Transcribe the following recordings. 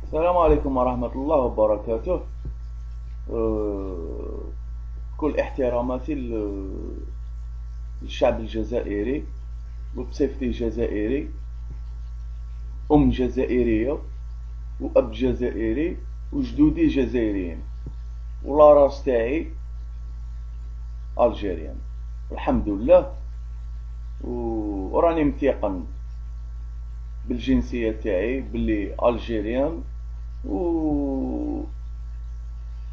السلام عليكم ورحمة الله وبركاته. كل احتراماتي للشعب الجزائري وبصفتي جزائري، أم جزائرية وأب جزائري وجدودي جزائريين ولا راس تاعي ألجيريان الحمد لله. وراني متيقن بالجنسية تاعي باللي ألجيريان، و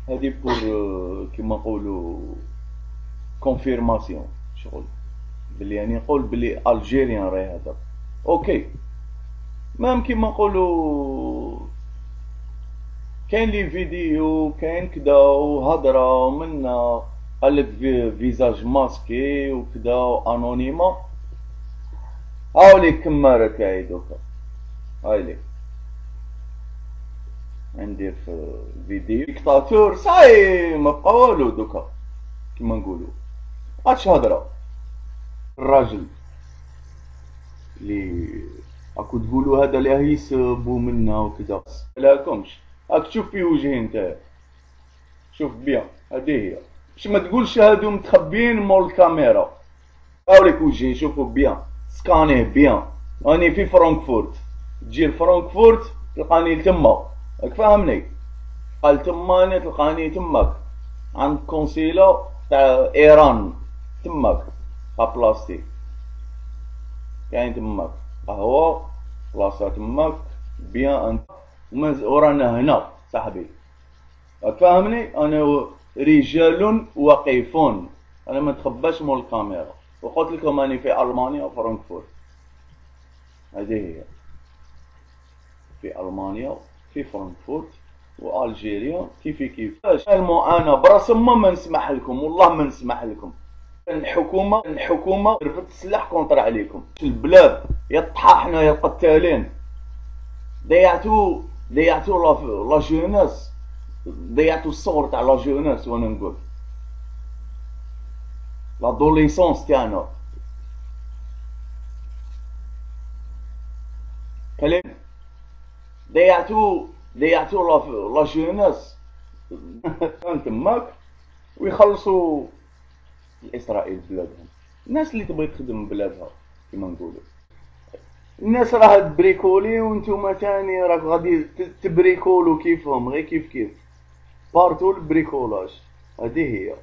هادي بور كيما نقولو كونفيرماسيون، شغل بلي يعني نقول بلي الجيريان راهي هذا اوكي. مام كيما نقولو كاين لي فيديو كاين كدا وهضره ومنا قالك فيزاج ماسكي وكدا انونيما. هاوليك كما تاعي دوكا، هايليك ندير في فيديو ديكتاتور صاي ما بقى والو دوكا كيما نقولو هادش هضره الراجل اللي راكو تقولوا هذا اللي يسبوا منا وكذا لاكمش. راك تشوف في وجهي نتايا، شوف بيان هذه هي، باش ما تقولش هادو متخبيين مول الكاميرا. هاوليك وجهي شوفوا بيان، سكانيه بيان. راني في فرانكفورت، تجي لفرانكفورت تلقاني تما، راك فاهمني؟ قال تما تلقاني تماك عند كونسيلا تاع ايران تماك، بلاستيك كاين تماك قهوة بلاصة تماك بيان انت. ورانا هنا صاحبي، راك فاهمني؟ انا رجال واقفون، انا ما نتخباش مول الكاميرا. وقلت لكم اني في المانيا وفرانكفورت، هذه هي في المانيا في فرانكفورت والجيريا كيفي كيف. انا براس ما نسمح لكم، والله ما نسمح لكم. الحكومه رفدت السلاح كونتر عليكم. البلاد يا الطحاحنه يا القتالين، ضيعتوا لا جوناس، ضيعتوا الصغر تاع لا جوناس. وانا نقول لادوليسونس تاعنا كلام، ضيعتوا لا جوناس تماك ويخلصوا لاسرائيل بلادهم. الناس اللي تبغي تخدم بلادها كيما نقولوا، الناس راه تبريكولي وانتوما تاني راك غادي تبريكولو كيفهم، غير كيف بارتو البريكولاج. هذه هي.